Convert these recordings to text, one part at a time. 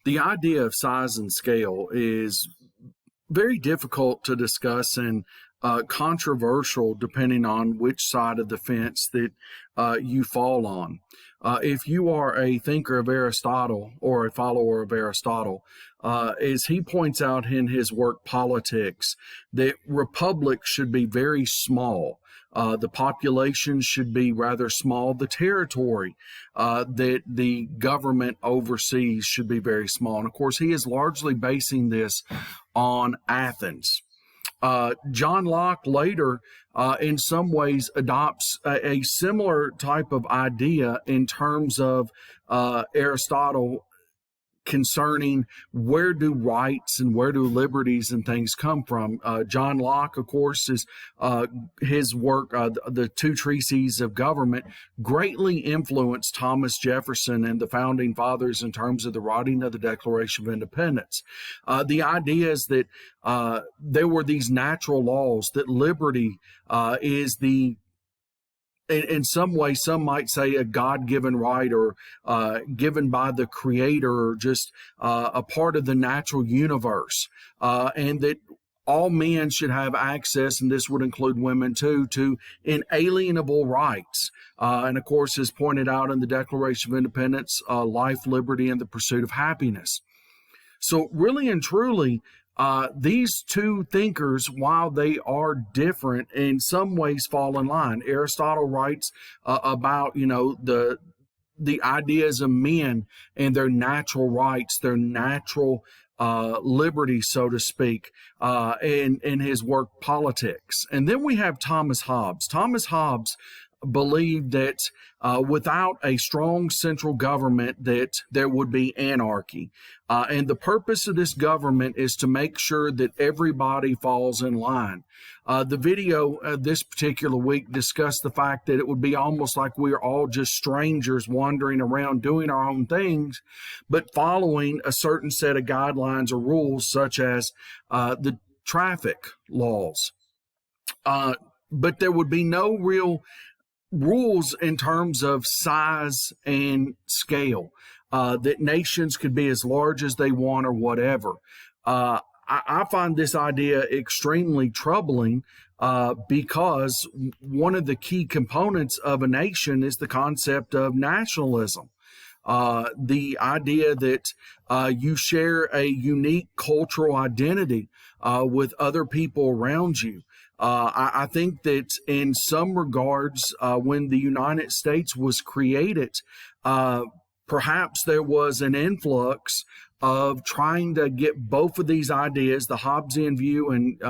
The idea of size and scale is very difficult to discuss and controversial depending on which side of the fence that you fall on. If you are a thinker of Aristotle or a follower of Aristotle, as he points out in his work Politics, that republics should be very small. The population should be rather small. The territory that the government oversees should be very small. And of course, he is largely basing this on Athens. John Locke later, in some ways, adopts a similar type of idea in terms of Aristotle concerning where do rights and where do liberties and things come from. John Locke, of course, is his work, the Two Treatises of Government, greatly influenced Thomas Jefferson and the founding fathers in terms of the writing of the Declaration of Independence. The idea is that there were these natural laws, that liberty is in some way, some might say a God-given right or given by the Creator, or just a part of the natural universe, and that all men should have access, and this would include women too, to inalienable rights. And of course, as pointed out in the Declaration of Independence, life, liberty, and the pursuit of happiness. So really and truly, these two thinkers, while they are different, in some ways fall in line. Aristotle writes about, the ideas of men and their natural rights, their natural liberty, so to speak, in his work Politics. And then we have Thomas Hobbes. Thomas Hobbes believed that without a strong central government, that there would be anarchy. And the purpose of this government is to make sure that everybody falls in line. The video this particular week discussed the fact that it would be almost like we're all just strangers wandering around doing our own things, but following a certain set of guidelines or rules, such as the traffic laws. But there would be no real rules in terms of size and scale, that nations could be as large as they want or whatever. I find this idea extremely troubling because one of the key components of a nation is the concept of nationalism. The idea that you share a unique cultural identity with other people around you. I think that in some regards, when the United States was created, perhaps there was an influx of trying to get both of these ideas, the Hobbesian view and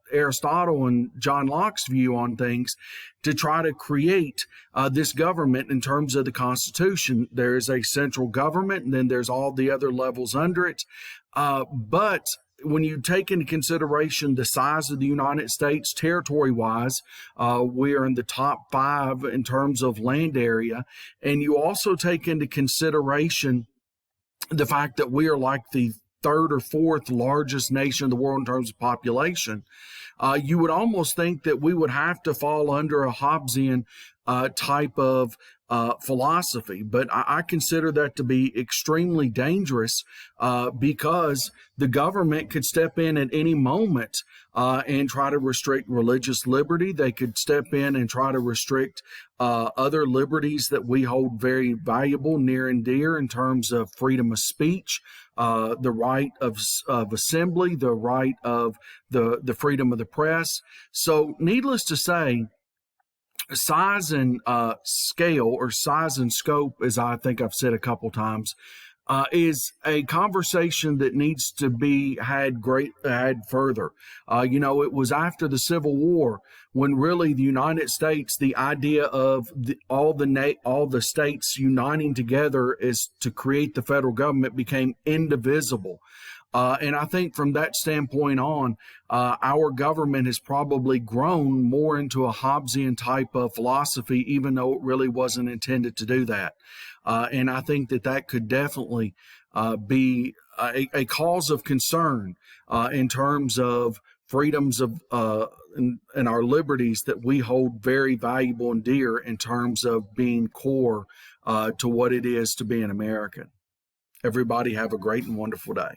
Aristotle and John Locke's view on things, to try to create this government in terms of the Constitution. There is a central government, and then there's all the other levels under it. But when you take into consideration the size of the United States territory-wise, we are in the top 5 in terms of land area. And you also take into consideration the fact that we are like the 3rd or 4th largest nation in the world in terms of population. You would almost think that we would have to fall under a Hobbesian type of philosophy, but I consider that to be extremely dangerous because the government could step in at any moment and try to restrict religious liberty. They could step in and try to restrict other liberties that we hold very valuable, near and dear, in terms of freedom of speech, the right of assembly, the right of the freedom of the press. So needless to say, size and scale, or size and scope, as I think I've said a couple times, is a conversation that needs to be had further. It was after the Civil War when really the United States, the idea of all the states uniting together is to create the federal government, became indivisible. And I think from that standpoint on, our government has probably grown more into a Hobbesian type of philosophy, even though it really wasn't intended to do that. And I think that could definitely be a cause of concern in terms of freedoms of and our liberties that we hold very valuable and dear in terms of being core to what it is to be an American. Everybody have a great and wonderful day.